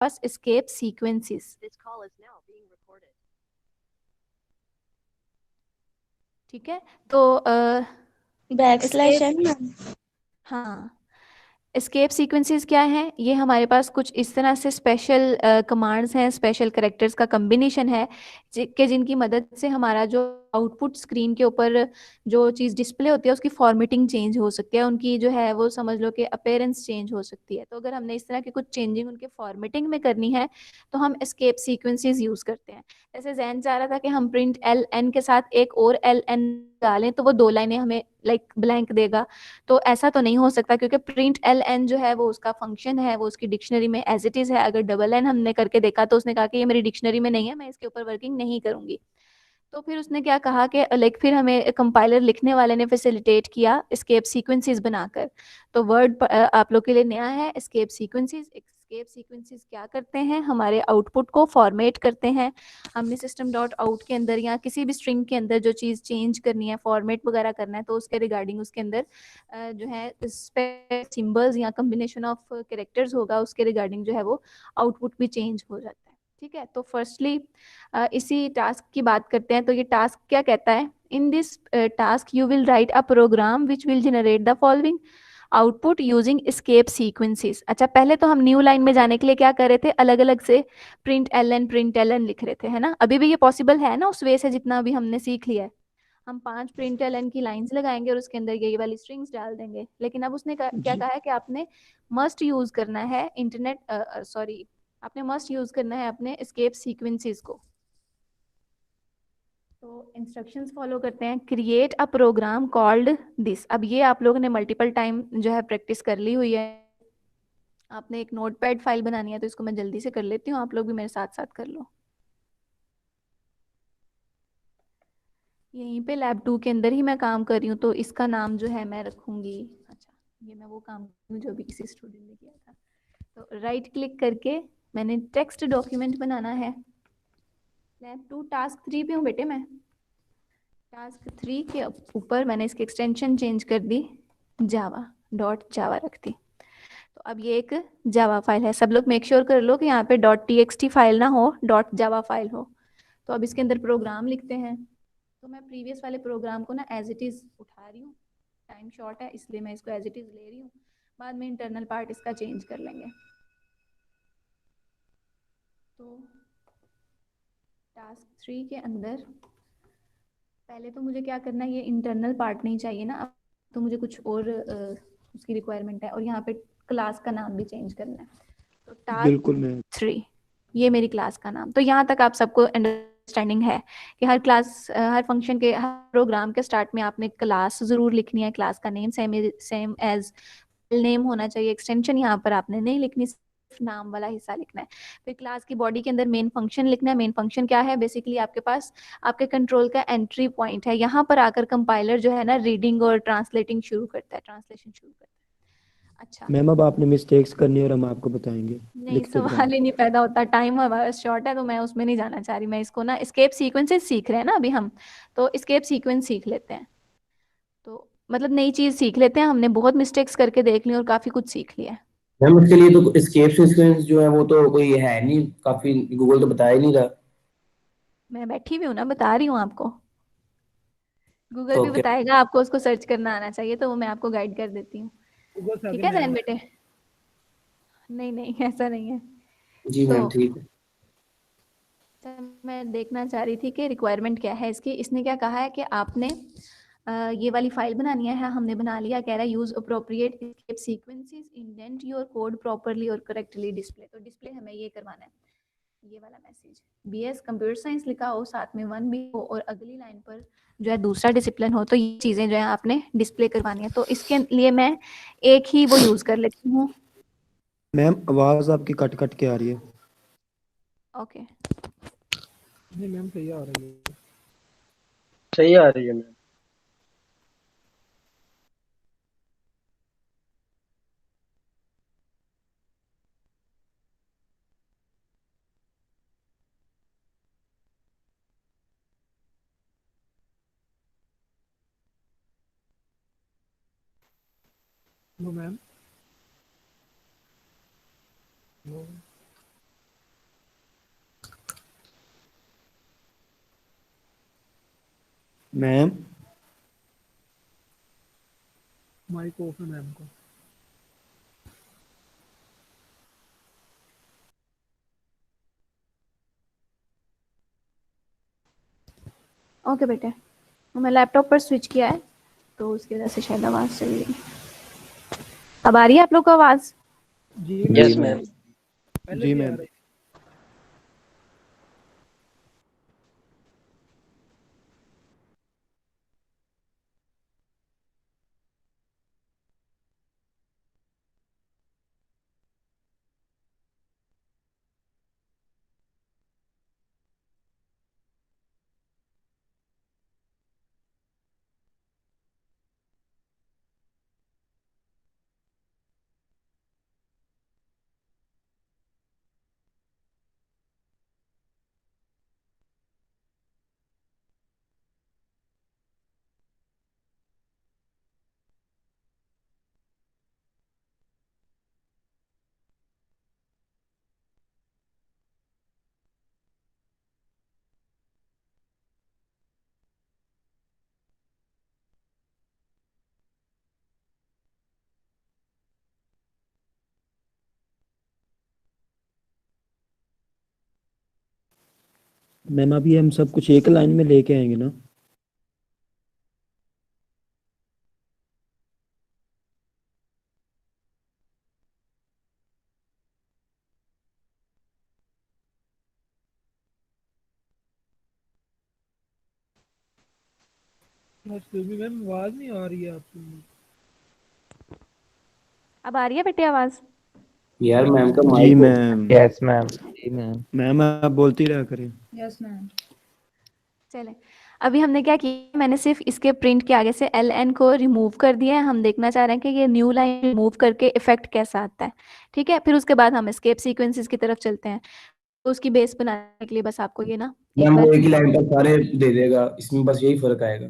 पास escape sequences. ठीक है, तो बैकस्लैश एस्केप, एन ना। हाँ, एस्केप सीक्वेंसेस क्या है, ये हमारे पास कुछ इस तरह से स्पेशल कमांड्स हैं, स्पेशल कैरेक्टर्स का कम्बिनेशन है जिनकी मदद से हमारा जो आउटपुट स्क्रीन के ऊपर जो चीज़ डिस्प्ले होती है उसकी फॉर्मेटिंग चेंज हो सकती है, उनकी जो है वो समझ लो कि अपेयरेंस चेंज हो सकती है। तो अगर हमने इस तरह की कुछ चेंजिंग उनके फॉर्मेटिंग में करनी है तो हम एस्केप सीक्वेंसेस यूज़ करते हैं। जैसे जैन चाह रहा था कि हम प्रिंट एल एन के साथ एक और एल एन डालें तो वो 2 लाइनें हमें लाइक ब्लैंक देगा, तो ऐसा तो नहीं हो सकता क्योंकि प्रिंट एल एन जो है वो उसका फंक्शन है, वो उसकी डिक्शनरी में एज इट इज़ है। अगर डबल एन हमने करके देखा तो उसने कहा कि ये मेरी डिक्शनरी में नहीं है, मैं इसके ऊपर वर्किंग नहीं करूंगी। तो फिर उसने क्या कहा कि लाइक फिर हमें कंपाइलर लिखने वाले ने फैसिलिटेट किया एस्केप सीक्वेंसेस बनाकर। तो वर्ड आप लोग के लिए नया है, एस्केप सीक्वेंसेस। एस्केप सीक्वेंसेस क्या करते हैं, हमारे आउटपुट को फॉर्मेट करते हैं। हमने सिस्टम डॉट आउट के अंदर या किसी भी स्ट्रिंग के अंदर जो चीज़ चेंज करनी है, फॉर्मेट वगैरह करना है, तो उसके रिगार्डिंग उसके अंदर जो है सिंबल्स या कम्बिनेशन ऑफ कैरेक्टर्स होगा, उसके रिगार्डिंग जो है वो आउटपुट भी चेंज हो जाता है। ठीक है, तो फर्स्टली इसी टास्क की बात करते हैं। तो ये टास्क क्या कहता है, in this task you will write a program which will generate the following output using escape sequences. अच्छा, पहले तो हम न्यू लाइन में जाने के लिए क्या कर रहे थे, अलग अलग से प्रिंट एल एन लिख रहे थे, है ना। अभी भी ये पॉसिबल है ना उस वे से जितना अभी हमने सीख लिया है। हम 5 प्रिंट एल एन की लाइंस लगाएंगे और उसके अंदर ये वाली स्ट्रिंग्स डाल देंगे। लेकिन अब उसने क्या जी कहा है कि आपने मस्ट यूज करना है इंटरनेट, सॉरी, आपने मस्ट यूज करना है अपने एस्केप सीक्वेंसेस को। तो इंस्ट्रक्शंस फॉलो करते हैं, create a program called this. अब ये आप लोगों ने मल्टीपल टाइम जो है प्रैक्टिस कर ली हुई है। आपने एक नोटपैड फाइल बनानी है, तो इसको मैं जल्दी से कर लेती हूँ, आप लोग भी मेरे साथ साथ कर लो। यहीं पे लैब 2 के अंदर ही मैं काम कर रही हूँ, तो इसका नाम जो है मैं रखूंगी, अच्छा, ये मैं वो काम जो भी किसी स्टूडेंट ने किया था। तो राइट क्लिक करके मैंने टेक्स्ट डॉक्यूमेंट बनाना है। लैब 2 टास्क 3 पे हूँ बेटे मैं। टास्क 3 के ऊपर मैंने इसकी एक्सटेंशन चेंज कर दी, जावा डॉट जावा रख दी। तो अब ये एक जावा फाइल है। सब लोग मेक श्योर कर लो कि यहाँ पे dot T x T file ना हो, डॉट जावा फाइल हो। तो अब इसके अंदर प्रोग्राम लिखते हैं। तो मैं प्रीवियस वाले प्रोग्राम को ना एज इट इज़ उठा रही हूँ, टाइम शॉर्ट है इसलिए मैं इसको एज इट इज़ ले रही हूँ, बाद में इंटरनल पार्ट इसका चेंज कर लेंगे। तो टास्क 3 के अंदर पहले तो मुझे क्या करना है, ये इंटरनल पार्ट नहीं चाहिए ना, अब तो मुझे कुछ और उसकी रिक्वायरमेंट है, और यहाँ पे क्लास का नाम भी चेंज करना है। तो बिल्कुल टास्क मैम। 3 ये मेरी क्लास का नाम। तो यहाँ तक आप सबको अंडरस्टैंडिंग है कि हर क्लास, हर फंक्शन के, हर प्रोग्राम के स्टार्ट में आपने क्लास जरूर लिखनी है। क्लास का नेम सेम एज नेम होना चाहिए। एक्सटेंशन यहाँ पर आपने नहीं लिखनी, सिर्फ नाम वाला हिस्सा लिखना है। फिर क्लास की बॉडी के अंदर मेन फंक्शन लिखना है। मेन फंक्शन क्या है, बेसिकली आपके पास आपके कंट्रोल का एंट्री पॉइंट है। यहाँ पर आकर कंपाइलर जो है ना रीडिंग और ट्रांसलेटिंग शुरू करता है, ट्रांसलेशन शुरू करता है। अच्छा, मैम अब आपने मिस्टेक्स करनी है और हम आपको बताएंगे, नहीं लिखते जाएं। सवाल ही नहीं पैदा होता, टाइम हमारा शॉर्ट है तो मैं उसमें नहीं जाना चाह रही। मैं इसको ना एस्केप सीक्वेंसेस सीख रहे हैं ना अभी हम, तो एस्केप सीक्वेंस सीख लेते हैं। तो मतलब नई चीज सीख लेते हैं, हमने बहुत मिस्टेक्स करके देख ली और काफी कुछ सीख लिया है। मैम उसके लिए तो एस्केप सीक्वेंस जो है वो तो कोई है नहीं, काफी गूगल तो बता ही नहीं रहा। मैं बैठी भी हूँ ना, बता रही हूँ आपको। गूगल भी ओके। बताएगा आपको, उसको सर्च करना आना चाहिए, तो वो मैं आपको गाइड कर देती हूँ। गूगल ठीक है सेवन जैन मैम। बेटे, नहीं नहीं ऐसा नहीं है। जी तो मैम ठीक है। मैं देखना चाह रही थी कि रिक्वायरमेंट क्या है इसकी। इसने क्या कहा है कि आपने ये वाली फाइल बनानी है, हमने बना लिया। कह रहा है use appropriate escape sequences, indent your code properly और करेक्टली डिस्प्ले। तो डिस्प्ले हमें ये करवाना है, ये वाला मैसेज। बीएस कंप्यूटर साइंस लिखा हो, साथ में 1 भी हो, और अगली लाइन पर जो है दूसरा डिसिप्लिन हो, तो ये चीज़ें जो है आपने डिस्प्ले करवानी है। तो इसके लिए मैं एक ही वो यूज़ कर लेती हूँ। मैम आवाज आपकी कट कट के आ रही है। ओके, नहीं मैम सही आ रही है। सही आ रही है ma'am. No ma'am. No. Ma'am mic off है मैम को। ओके बेटे, मैं लैपटॉप पर स्विच किया है तो उसकी वजह से शायद आवाज़ चली गई। अब आ रही है आप लोग को आवाज़? जी यस मैम, मैम। पहले जी भी आ मैम। रही। मैम अभी हम सब कुछ एक लाइन में लेके आएंगे ना? बस फिर भी मैम आवाज नहीं आ रही है आपकी। अब आ रही है बेटे आवाज़? यार मैम का जी माइक मैम। Yes ma'am. जी मैम। मैम आप बोलती रहा करें। Yes ma'am. चले, अभी हमने क्या किया, मैंने सिर्फ इसके प्रिंट के आगे से एल एन को रिमूव कर दिया है। हम देखना चाह रहे हैं कि ये न्यू लाइन रिमूव करके इफेक्ट कैसा आता है। ठीक है, फिर उसके बाद हम एस्केप सीक्वेंसेस की तरफ चलते हैं। तो उसकी बेस बनाने के लिए बस आपको ये ना एक मैम वो बार एक ही लाइन पर सारे दे देगा, इसमें बस यही फर्क आएगा।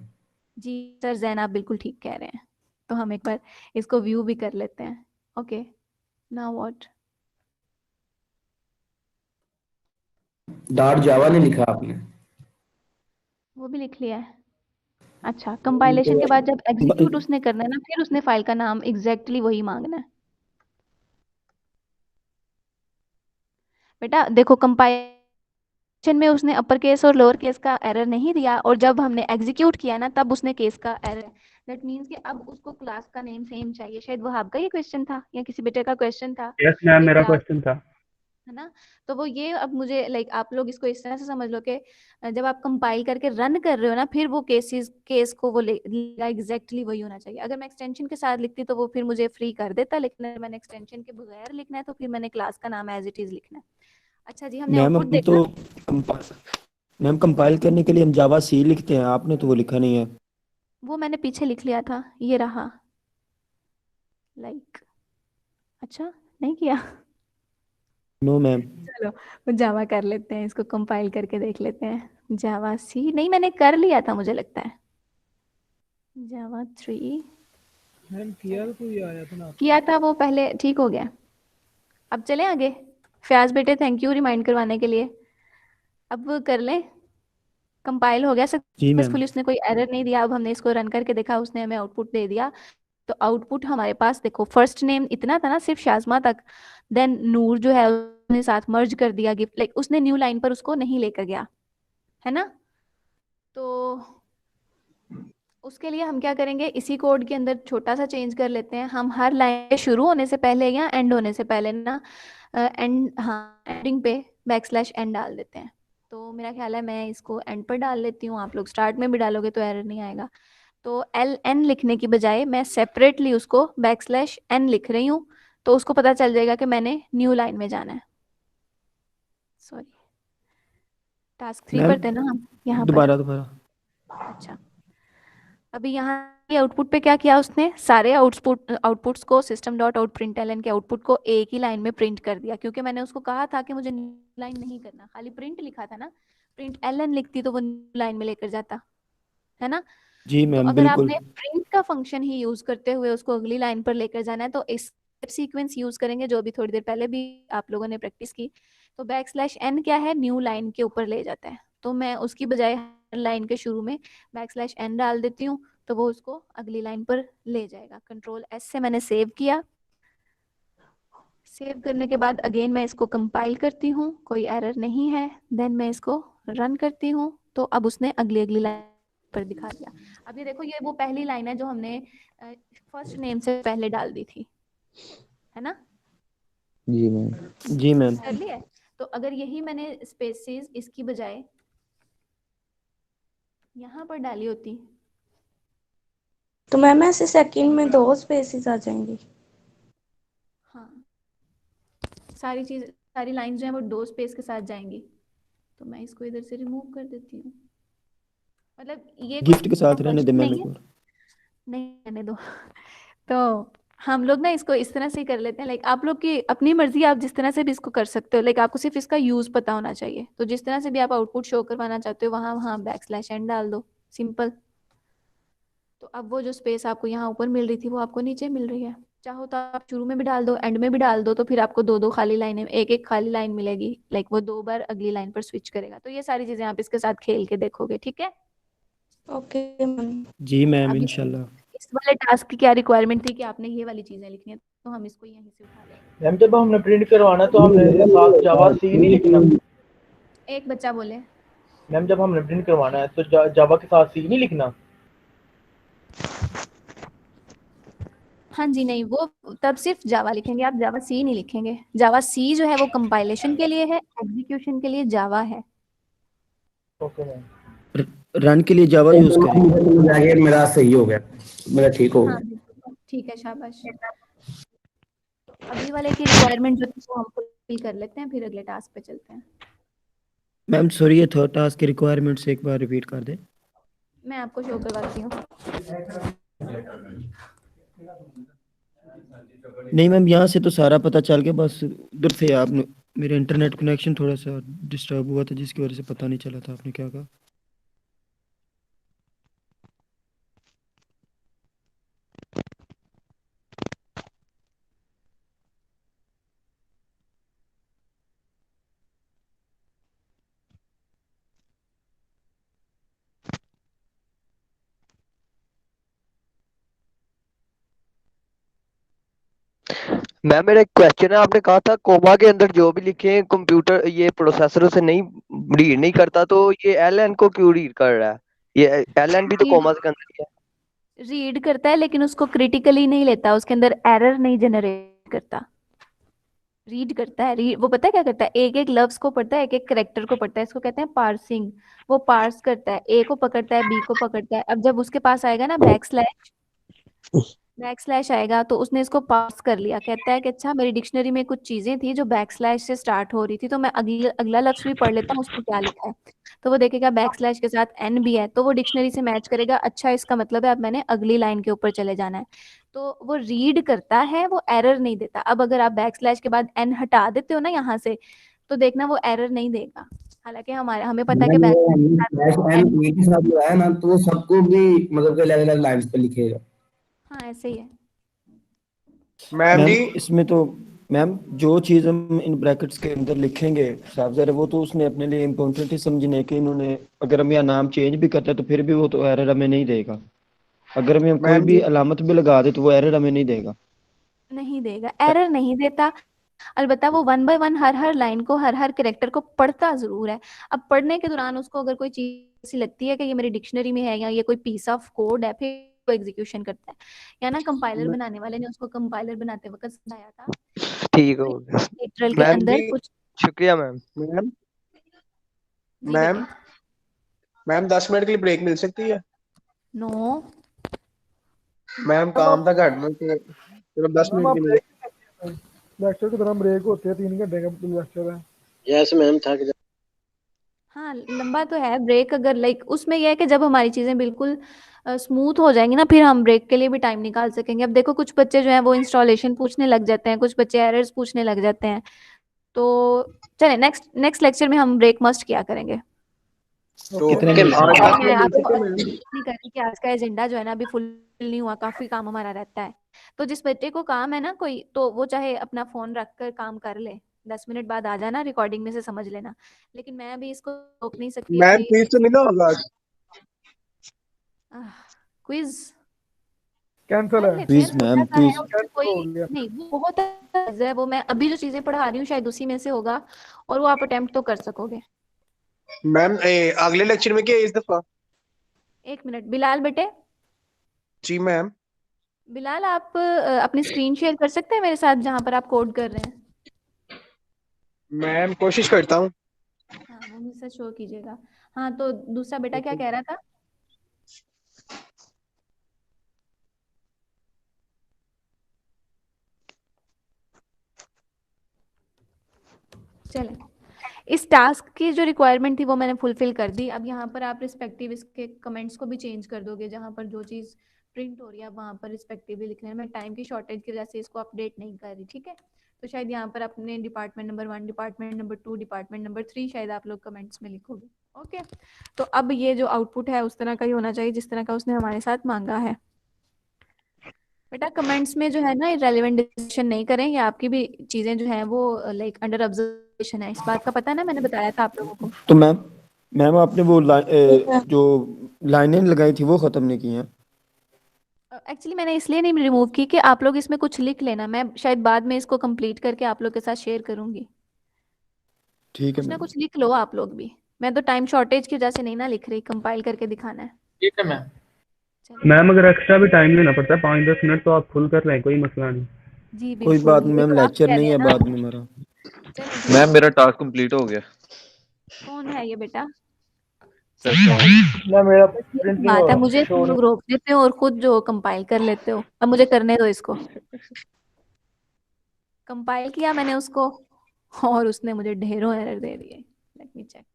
जी सर जैन आप बिल्कुल ठीक कह रहे हैं। तो हम एक बार इसको व्यू भी कर लेते हैं। Okay, now what? डार्ट जावा नहीं लिखा आपने। वो भी लिख लिया है। अच्छा, कंपाइलेशन के बाद जब एग्जीक्यूट उसने करना है ना, फिर उसने फाइल का नाम एग्जैक्टली वही मांगना है। बेटा देखो, कंपाइलेशन में उसने अपर केस और लोअर केस का एरर नहीं दिया, और जब हमने एग्जीक्यूट किया ना तब उसने केस का एरर। दैट मीन्स कि अब उसको क्लास का नेम सेम चाहिए। शायद वो आपका ये क्वेश्चन था या किसी बेटे का क्वेश्चन था यस मैम, कि मेरा क्लास, क्वेश्चन था। है ना? तो वो ये अब मुझे लाइक आप लोग इसको इस तरह से समझ लो कि जब आप कंपाइल करके रन कर रहे हो ना, फिर वो केस को वो लेगा एग्जैक्टली वही होना चाहिए। अगर मैं एक्सटेंशन के साथ लिखती तो वो फिर मुझे फ्री कर देता, लेकिन अगर मैंने एक्सटेंशन के बगैर लिखना है तो फिर मैंने क्लास का नाम एज इट इज लिखना है। अच्छा जी, हमने मैम आउटपुट हम देखा। तो मैम कंपाइल करने के लिए हम जावा सी लिखते हैं, आपने तो वो लिखा नहीं है। वो मैंने पीछे लिख लिया था, ये रहा। लाइक अच्छा, नहीं किया? No ma'am. चलो जावा कर लेते हैं, इसको कंपाइल करके देख लेते हैं। जावा सी नहीं, मैंने कर लिया था मुझे लगता है। जावा 3 मैम किया तो कोई आया था ना आपको। किया था, वो पहले ठीक हो गया। अब चलें आगे। फयाज बेटे थैंक यू रिमाइंड करवाने के लिए। अब कर लें, कंपाइल हो गया जी मैम। सक्सेसफुली, उसने कोई एरर नहीं दिया। अब हमने इसको रन करके देखा, उसने हमें आउटपुट दे दिया। तो आउटपुट हमारे पास देखो, फर्स्ट नेम इतना था ना सिर्फ शाज़मा तक, देन नूर जो है उसने साथ मर्ज कर दिया गिफ्ट, लाइक उसने न्यू लाइन पर उसको नहीं लेकर गया, है ना? तो उसके लिए हम क्या करेंगे, इसी कोड के अंदर छोटा सा चेंज कर लेते हैं। हम हर लाइन के शुरू होने से पहले या एंड होने से पहले ना एंड, हाँ एंडिंग पे बैकस्लैश एन डाल देते हैं। तो मेरा ख्याल है मैं इसको एंड पर डाल लेती हूँ, आप लोग स्टार्ट में भी डालोगे तो एरर नहीं आएगा। तो एल एन लिखने की बजाय मैं सेपरेटली उसको बैकस्लैश एन लिख रही हूँ, तो उसको पता चल जाएगा कि मैंने न्यू लाइन में जाना है। सॉरी, टास्क 3 मैम पर थे ना हम यहाँ पर। दोबारा दोबारा। अच्छा, अभी यहाँ के आउटपुट पे क्या किया उसने, सारे आउटपुट्स को सिस्टम डॉट आउट प्रिंट के आउटपुट को एक ही लाइन में प्रिंट कर दिया, क्योंकि मैंने उसको कहा था कि मुझे लाइन नहीं करना, खाली प्रिंट लिखा था ना। प्रिंट एल एन लिखती तो वो लाइन में लेकर जाता, है ना? जी तो मैम अगर बिल्कुल। आपने प्रिंट का फंक्शन ही यूज करते हुए उसको अगली लाइन पर लेकर जाना है तो इस सीक्वेंस यूज करेंगे, जो अभी थोड़ी देर पहले भी आप लोगों ने प्रैक्टिस की। तो बैकस्लैश एन क्या है, न्यू लाइन के ऊपर ले जाता है। तो मैं उसकी बजाय लाइन के शुरू में /n डाल देती हूँ तो वो उसको अगली लाइन पर ले जाएगा। Ctrl+S से मैंने सेव किया। सेव करने के बाद अगेन मैं इसको कंपाइल करती हूँ, कोई एरर नहीं है। देन मैं इसको रन करती हूँ तो अब उसने अगली लाइन पर दिखा दिया। अब ये देखो, ये वो पहली लाइन है जो हमने फर्स्ट नेम से पहले डाल दी थी, है ना? जी मैम। जी मैम। कर लिया है। तो अगर यही मैंने स्पेसेस इसकी बजाय यहाँ पर डाली होती तो मैम ऐसे सेकंड में 2 स्पेसेस आ जाएंगी। हाँ, सारी लाइन जो है वो 2 स्पेस के साथ जाएंगी। तो मैं इसको इधर से रिमूव कर देती हूँ। मतलब ये गिफ्ट के साथ रहने दे compulsion मैम नहीं एक है, बार। नहीं रहने दो। तो हम लोग ना इसको इस तरह से ही कर लेते हैं, लाइक आप लोग की अपनी मर्जी, आप जिस तरह से भी इसको कर सकते हो। लाइक आपको सिर्फ इसका यूज पता होना चाहिए। तो जिस तरह से भी आप आउटपुट शो करवाना चाहते हो वहां वहां /n डाल दो, सिंपल। तो अब वो जो स्पेस आपको यहाँ ऊपर मिल रही थी वो आपको नीचे मिल रही है। चाहो तो आप शुरू में भी डाल दो, एंड में भी डाल दो, तो फिर आपको 2 खाली लाइनें, एक खाली लाइन मिलेगी। लाइक वो 2 बार अगली लाइन पर स्विच करेगा। तो ये सारी चीजें आप इसके साथ खेल के देखोगे, ठीक है? Okay ma'am. जी मैम अभी इंशाल्लाह। इस वाले टास्क की क्या रिक्वायरमेंट थी कि आपने ये वाली चीजें लिखनी है, तो हम इसको यहीं से उठा लेंगे। मैम जब हमने प्रिंट करवाना तो हमने साथ जावा सी नहीं लिखना। एक बच्चा बोले। मैम जब हमने प्रिंट करवाना है तो जावा के साथ सी नहीं लिखना। हाँ जी, नहीं, वो तब सिर्फ जावा लिखेंगे आप, जावा सी नहीं लिखेंगे। जावा सी जो है वो कंपाइलेशन के लिए है, एग्जीक्यूशन के लिए जावा है। Okay ma'am. रन के लिए जावा यूज करेंगे। जाके मेरा सही हो गया, मेरा ठीक हो हाँ गया। बिल्कुल, ठीक है, शाबाश। तो अगली वाले की रिक्वायरमेंट जो थी वो हम फुलफिल कर लेते हैं, फिर अगले टास्क पे चलते हैं। मैम सॉरी, ये थर्ड टास्क की रिक्वायरमेंट्स एक बार रिपीट कर दें। मैं आपको शो करवाती हूँ। नहीं मैम, यहाँ से तो सारा पता चल गया, बस उधर से आपने, मेरा इंटरनेट कनेक्शन थोड़ा सा डिस्टर्ब हुआ था जिसकी वजह से पता नहीं चला था आपने क्या कहा। मैम मेरा एक क्वेश्चन है, आपने कहा था कोमा के अंदर जो भी लिखे कंप्यूटर ये प्रोसेसर से नहीं रीड नहीं करता, तो ये एल को क्यों रीड कर रहा है? ये एल भी तो कोमा के अंदर ही है। रीड करता है लेकिन उसको क्रिटिकली नहीं लेता, उसके अंदर एरर नहीं जनरेट करता। रीड करता है, रीड, वो पता है क्या करता है, एक एक लफ्ज को पढ़ता है, एक एक करेक्टर को पढ़ता है। इसको कहते हैं पार्सिंग। वो पार्स करता है, ए को पकड़ता है, बी को पकड़ता है। अब जब उसके पास आएगा ना बैकस्लैश आएगा तो उसने इसको पार्स कर लिया। कहता है कि अच्छा, मेरी डिक्शनरी में कुछ चीजें थी जो बैकस्लैश से स्टार्ट हो रही थी, तो मैं अगला लफ्ज भी पढ़ लेता हूँ उसको क्या लिखा है। तो वो देखेगा बैकस्लैश के साथ एन भी है, तो वो डिक्शनरी से मैच करेगा। अच्छा, इसका मतलब है अब मैंने अगली लाइन के ऊपर चले जाना है। तो वो रीड करता है, वो एरर नहीं देता। अब अगर आप बैकस्लैश के बाद एन हटा देते हो ना यहाँ से, तो देखना वो एरर नहीं देगा। हालांकि हमें पता है कि एन एक ही साथ जो है ना, तो वो सबको भी मतलब कि अलग अलग लाइंस पे लिखेगा। हाँ ऐसे ही है। मैम जी इसमें तो मैम जो चीज़ हम इन ब्रैकेट्स के अंदर लिखेंगे साहब जरा, वो तो उसने अपने लिए इम्पोर्टेंट ही समझने के इन्होंने, अगर हम यहाँ नाम चेंज भी करते हैं तो फिर भी वो तो एरर हमें नहीं देगा। अगर हम कोई मैम भी जी अलामत भी लगा दे तो वो एरर हमें नहीं देगा। नहीं देगा, एरर नहीं देता। अलबत्ता वो 1 बाय 1 हर लाइन को, हर कैरेक्टर को पढ़ता जरूर है। अब पढ़ने के दौरान उसको अगर कोई चीज ऐसी लगती है कि ये मेरी डिक्शनरी में है या ये कोई पीस ऑफ कोड है, फिर वो एग्जीक्यूशन करता है। या ना कंपाइलर बनाने वाले ने उसको कंपाइलर बनाते वक्त समझाया था, ठीक हो गया लिटरल के मैम अंदर जी, कुछ। शुक्रिया मैम। मैम जी मैम बेटा। मैम 10 मिनट के लिए ब्रेक मिल सकती है? नो, मैम काम था घर में, तो सिर्फ 10 मैम मिनट आप के लिए। लेक्चर की तरह ब्रेक होते हैं, 3 घंटे का लेक्चर है। यस मैम थक जा। हाँ लंबा तो है ब्रेक। अगर लाइक उसमें यह है कि जब हमारी चीजें बिल्कुल स्मूथ हो जाएंगी ना, फिर हम ब्रेक के लिए भी टाइम निकाल सकेंगे। अब देखो कुछ बच्चे जो हैं वो इंस्टॉलेशन पूछने लग जाते हैं, कुछ बच्चे एरर्स पूछने लग जाते हैं। तो चले नेक्स्ट लेक्चर में हम ब्रेक मस्ट किया करेंगे। तो कितने आज मिनट मैं 10 मिनट मिल आपको सकते हैं मैम? नहीं कर रही कि आज का एजेंडा जो है ना अभी फुल नहीं हुआ, काफी काम हमारा रहता है। तो जिस बच्चे को काम है ना कोई, तो वो चाहे अपना फोन रख कर काम कर ले, 10 मिनट बाद आ जाना, रिकॉर्डिंग में से समझ लेना। लेकिन मैं अभी इसको रोक नहीं सकती मैम अभी। क्विज तो नहीं ना होगा आज? क्विज कैंसिल कर है। लेते हैं, प्लीज छोटा मैम सा है, प्लीज। उसमें कोई हो गया। नहीं, वो बहुत easy है, वो मैं अभी जो चीजें पढ़ा रही हूँ शायद उसी में से होगा, और वो आप अटेम्प्ट तो कर सकोगे। मैम अगले लेक्चर में क्या है इस दफा? 1 मिनट बिलाल बेटे, जी मैम। बिलाल आप अपनी स्क्रीन शेयर कर सकते हैं मेरे साथ जहां पर आप कोड कर रहे हैं? मैम कोशिश करता हूँ। हाँ वो मुझसे शो कीजिएगा। हाँ तो दूसरा बेटा क्या कह रहा था? चलें, इस टास्क की जो रिक्वायरमेंट थी वो मैंने फुलफिल कर दी। अब यहाँ पर आप रिस्पेक्टिव इसके कमेंट्स को भी चेंज कर दोगे, जहाँ पर जो चीज़ प्रिंट हो रही है वहाँ पर रिस्पेक्टिवली लिखना है। मैं टाइम की शॉर्टेज की वजह से इसको अपडेट नहीं कर रही, ठीक है? तो शायद यहाँ पर अपने department number 1, department number 2, department number 3 शायद आप लोग कमेंट्स में लिखोगे। ओके, तो अब ये जो आउटपुट है उस तरह का ही होना चाहिए जिस तरह का उसने हमारे साथ मांगा है। बेटा कमेंट्स में जो है ना इरेलीवेंट डिस्कशन नहीं करें, या आपकी भी चीज़ें जो है वो लाइक अंडर ऑब्जर्वेशन है, इस बात का पता है ना, मैंने बताया था आप लोगों को। तो मैम मैम आपने वो ठीक है। जो लाइनें लगाई थी वो खत्म नहीं की हैं। एक्चुअली मैंने इसलिए नहीं रिमूव की कि आप लोग इसमें कुछ लिख लेना, मैं शायद बाद में इसको कंप्लीट करके आप लोग के साथ शेयर करूंगी। ठीक है कुछ ना मैम। कुछ लिख लो आप लोग भी, मैं तो टाइम शॉर्टेज की वजह से नहीं ना लिख रही, कंपाइल करके दिखाना है। ठीक है मैम। चलो मैम अगर एक्स्ट्रा भी टाइम लेना पड़ता है 5-10 मिनट तो आप फुल कर लें, कोई मसला नहीं। जी कोई बात बिल्कुल, नहीं ये मैम, तो आप लेक्चर कह रहे नहीं हैं है ना। बाद में हमारा। चलो ठीक मैम है। मेरा टास्क कंप्लीट हो गया। कौन है ये बेटा? मैम मेरा बस ये प्रिंट नहीं हो बात है, रहा, मुझे शो तुम नहीं। लोग रोक देते हो और खुद जो कंपाइल कर लेते हो। अब मुझे करने दो इसको। कंपाइल किया मैंने उसको और उसने मुझे ढेरों एरर दे दिए। Let me check.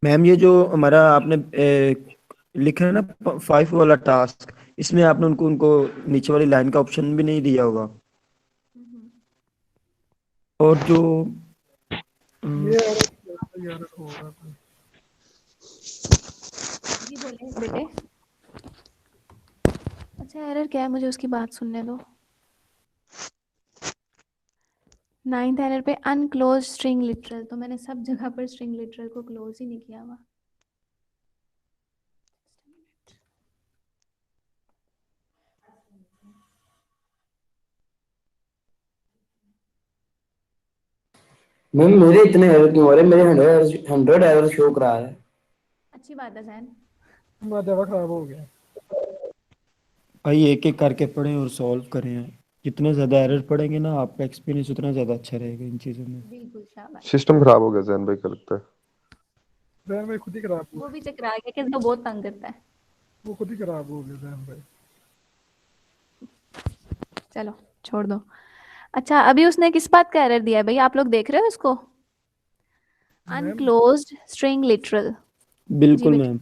मैम ये जो हमारा आपने लिखा है ना 5 वाला टास्क, इसमें आपने उनको उनको नीचे वाली लाइन का ऑप्शन भी नहीं दिया होगा। और जो ये यार हो रहा था। जी बोले बेटे। अच्छा एरर क्या है, मुझे उसकी बात सुनने दो। 9th एरर पे अनक्लोज स्ट्रिंग लिटरल, तो मैंने सब जगह पर स्ट्रिंग लिटरल को क्लोज ही नहीं किया हुआ। मैम मेरे इतने एरर क्यों हो रहे हैं? मेरे 100 एरर शो करा रहा है। अच्छी बात है जैन। मेरा दिमाग खराब हो गया। भाई एक एक करके पढ़ें और सॉल्व करें। जितने ज़्यादा एरर पढ़ेंगे ना आपका एक्सपीरियंस उतना ज़्यादा अच्छा रहेगा इन चीज़ों में। बिल्कुल शाबाश। सिस्टम खराब हो गया जैन भाई का लगता है। जहन भाई खुद ही खराब वो हुआ। भी चकरा गया कि वो बहुत तंग करता है। वो खुद ही खराब हो गया जहन भाई। चलो छोड़ दो। अच्छा अभी उसने किस बात का एरर दिया है भाई, आप लोग देख रहे हो इसको? Ma'am unclosed string literal. जी बिल्कुल बेटा। मैम।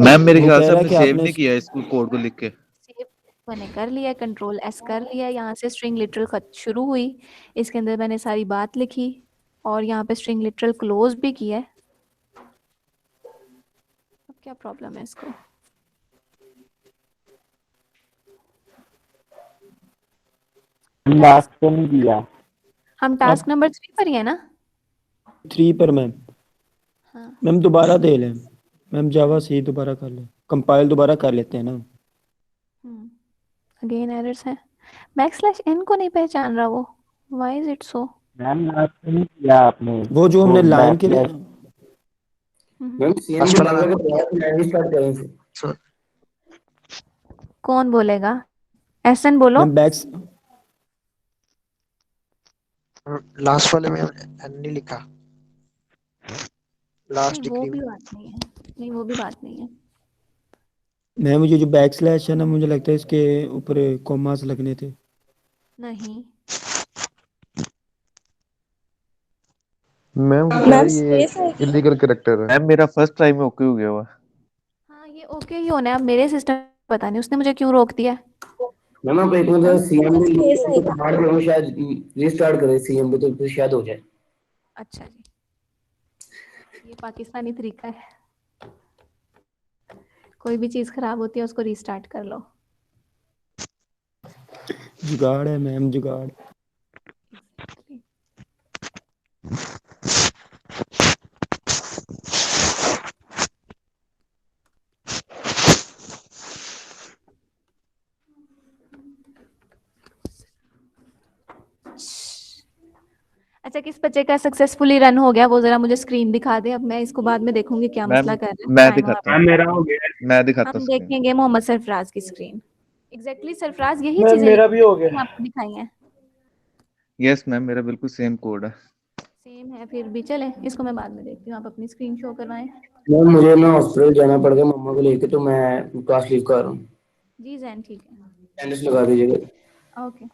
मैम मेरे वो ख्याल कह से रहा है आपने कि सेव आपने नहीं किया इस कोड को लिख के। सेव मैंने कर लिया, कंट्रोल एस कर लिया, यहाँ से स्ट्रिंग लिटरल खत शुरू हुई, इसके अंदर मैंने सारी बात लिखी और यहाँ पे स्ट्रिंग लिटरल क्लोज भी किया है। अब क्या प्रॉब्लम है इसको? लास्ट तो नहीं दिया। हम अब टास्क नंबर 3 पर ही है ना? 3 पर मैम। हाँ। मैम दोबारा दे लें। मैम जावा सी दोबारा कर लें, कंपाइल दोबारा कर लेते हैं ना। अगेन एरर्स है। बैकस्लैश एन को नहीं पहचान रहा वो, why is it so? Ma'am last तो नहीं दिया आपने। वो जो हमने लाइन के लिए बैकस्लैश मैम सीएमडी डाल के लाइन स्टार्ट करें से। कौन बोलेगा? एसन बोलो। मैम बैक्स लास्ट वाले में एन नहीं लिखा, लास्ट नहीं वो डिग्री भी में। बात नहीं है, नहीं वो भी बात नहीं है। मैम मुझे जो बैक स्लैश है ना, मुझे लगता है इसके ऊपर कॉमास लगने थे। नहीं मैम वो कह रहा मैम है ये स्पेस है क्या? इलीगल कैरेक्टर है। मैम मेरा फर्स्ट टाइम ओके हो गया हुआ। हाँ ये ओके ही होना है, अब मेरे सिस्टम पता नहीं उसने मुझे क्यों रोक दिया। मैम आप एक मैम मतलब सीएमडी स्पेस है तो क्या? कमांड करो, शायद रीस्टार्ट करें सीएमडी तो फिर शायद हो जाए। अच्छा जी, ये पाकिस्तानी तरीका है, कोई भी चीज खराब होती है उसको रीस्टार्ट कर लो। जुगाड़ है मैम, जुगाड़। अच्छा, किस बच्चे का सक्सेसफुली रन हो गया वो जरा मुझे स्क्रीन दिखा दे। अब मैं इसको बाद में देखूंगी क्या मैम मसला कर रहा है। मैं टाइम दिखाता मैम हूँ, मेरा हो गया। मैं दिखाता हम हूँ स्क्रीन। देखेंगे मोहम्मद सरफराज की स्क्रीन। एग्जैक्टली सरफराज यही मैम चीजें मेरा भी हो गया। आपको दिखाई हैं। यस मैम, मेरा बिल्कुल सेम कोड है। सेम है फिर भी चले, इसको मैं बाद में देखती हूँ। आप अपनी स्क्रीन शो करवाएं। मैम मुझे ना हॉस्पिटल जाना पड़ गया मम्मा को लेके, तो मैं क्लास लीव कर रहा हूँ। जी जैन ठीक है, अटेंडेंस लगा दीजिएगा। ओके।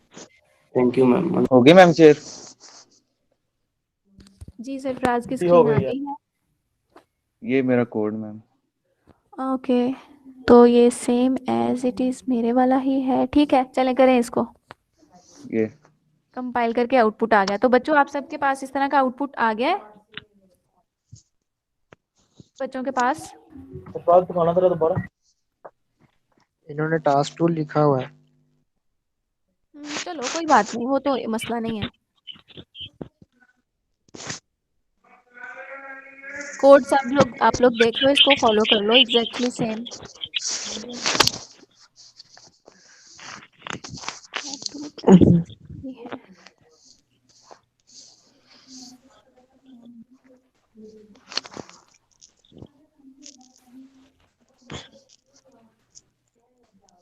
Thank you ma'am. हो गई मैम चेयर? जी सरफराज की जी हो स्क्रीन आ गई है। गई है। ये मेरा कोड मैम। ओके, तो ये सेम एज इट इज मेरे वाला ही है। ठीक है, चलें करें इसको। ये कंपाइल करके आउटपुट आ गया। तो बच्चों आप सबके पास इस तरह का आउटपुट आ गया है? बच्चों के पास सरफराज दिखाना जरा दोबारा। इन्होंने टास्क टूल लिखा हुआ है। चलो कोई बात नहीं, वो तो मसला नहीं है। कोड सब आप लोग देख लो, इसको फॉलो कर लो exactly same.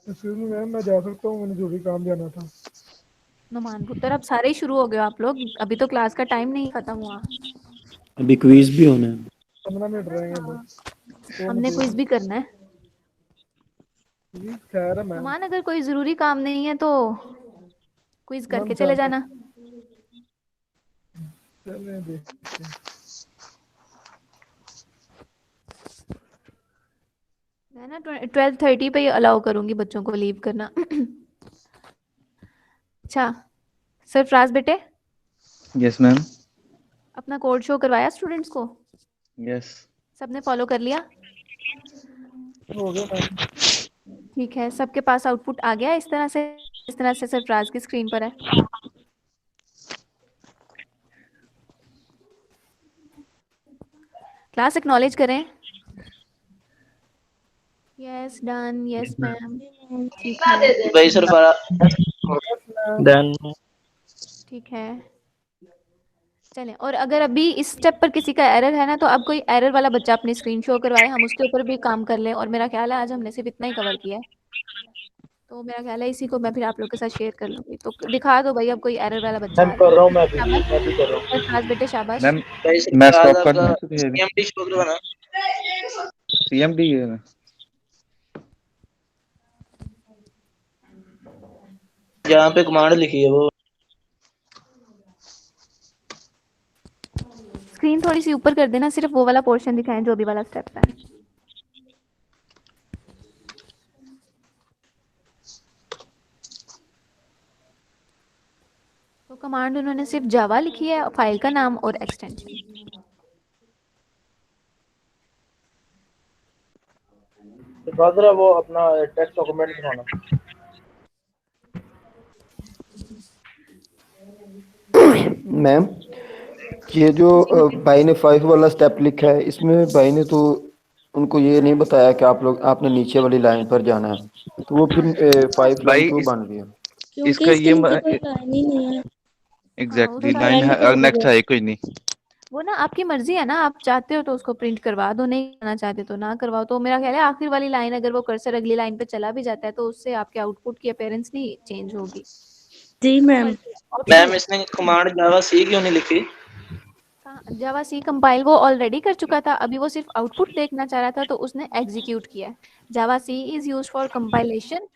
Excuse me ma'am, मैं जा सकता हूँ, मैंने जरूरी काम जाना था। नुमान पुत्र, अब सारे ही शुरू हो गए हो आप लोग, अभी तो क्लास का टाइम नहीं खत्म हुआ। अभी क्विज भी होना है। 15 मिनट रहेंगे हाँ, बस। तो हमने क्विज भी करना है। जी खैर है मैम। नुमान अगर कोई जरूरी काम नहीं है तो क्विज करके मैम चले जाना। चलें देखते हैं। मैं ना 12:30 पे ही अलाउ करूंगी बच्चों को लीव करना। अच्छा सरफराज बेटे, यस मैम। अपना कोड शो करवाया स्टूडेंट्स को? यस। सबने फॉलो कर लिया? हो गया मैम। ठीक है, सबके पास आउटपुट आ गया इस तरह से सरफराज की स्क्रीन पर है। क्लास एक्नॉलेज करें। Yes done, yes ma'am. ठीक है, भाई सरफराज डन। ठीक है चलें। और अगर अभी इस स्टेप पर किसी का एरर है ना, तो अब कोई एरर वाला बच्चा अपनी स्क्रीन शो करवाए, हम उसके ऊपर भी काम कर लें। और मेरा ख्याल है आज हमने सिर्फ इतना ही कवर किया है, तो मेरा ख्याल है इसी को मैं फिर आप लोग के साथ शेयर कर लूंगी। तो दिखा दो भाई, अब कोई एरर वाला बच्चा मैम आ कर जाए। रहा हूँ, मैं भी शाबाश कर रहा हूँ। सरफराज बेटे, शाबाश। मैम मैं स्टॉप कर दूं इसको? सीएमडी शो करवाना। सीएमडी है। जहाँ पे कमांड लिखी है वो। स्क्रीन थोड़ी सी ऊपर कर देना, सिर्फ वो वाला पोर्शन दिखाएं जो भी वाला स्टेप है। तो कमांड उन्होंने सिर्फ जावा लिखी है, फाइल का नाम और एक्सटेंशन। सरफराज जरा वो अपना टेक्स्ट डॉक्यूमेंट दिखाना। मैम ये जो भाई ने 5 वाला स्टेप लिखा है, इसमें भाई ने तो उनको ये नहीं बताया कि आपने नीचे वाली लाइन पर जाना है, तो वो फिर 5 लाइन भाई क्यों बन गई है? क्योंकि इसका इसके ये नीचे कोई लाइन ही नहीं है। एग्जैक्टली उसका लाइन लाइन है, निकल गई नेक्स्ट है। है कोई नहीं। वो ना आपकी मर्जी है ना, आप चाहते हो तो उसको प्रिंट करवा दो, नहीं करना चाहते तो ना करवाओ। तो मेरा ख्याल है आखिर वाली लाइन अगर वो कर्सर अगली लाइन पे चला भी जाता है तो उससे आपके आउटपुट की अपीयरेंस नहीं चेंज होगी। जी मैम। मैम इसने कमांड जावा सी क्यों नहीं लिखी? जावा सी कंपाइल वो ऑलरेडी कर चुका था, अभी वो सिर्फ आउटपुट देखना चाह रहा था तो उसने एग्जीक्यूट किया। जावा सी इज यूज फॉर कंपाइलेशन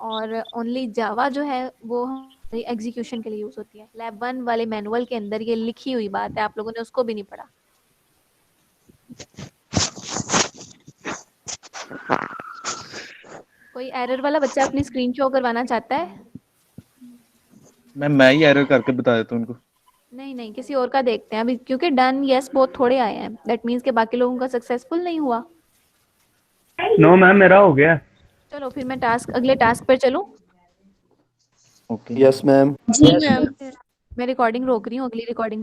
और ओनली जावा जो है वो एग्जीक्यूशन के लिए यूज होती है। लैब 1 वाले मैनुअल के अंदर ये लिखी हुई बात है, आप लोगों ने उसको भी नहीं पढ़ा। कोई एरर वाला बच्चा अपनी स्क्रीन शो करवाना चाहता है? मैं ही एरर करके बता देता हूँ उनको। नहीं किसी और का देखते हैं अभी, क्योंकि डन यस बहुत थोड़े आए हैं, दैट मीन्स के बाकी लोगों का सक्सेसफुल नहीं हुआ। नो मैम मेरा हो गया। चलो फिर मैं अगले टास्क पर चलूं। Okay yes ma'am. जी मैम। मैं रिकॉर्डिंग रोक रही हूँ, अगली रिकॉर्डिंग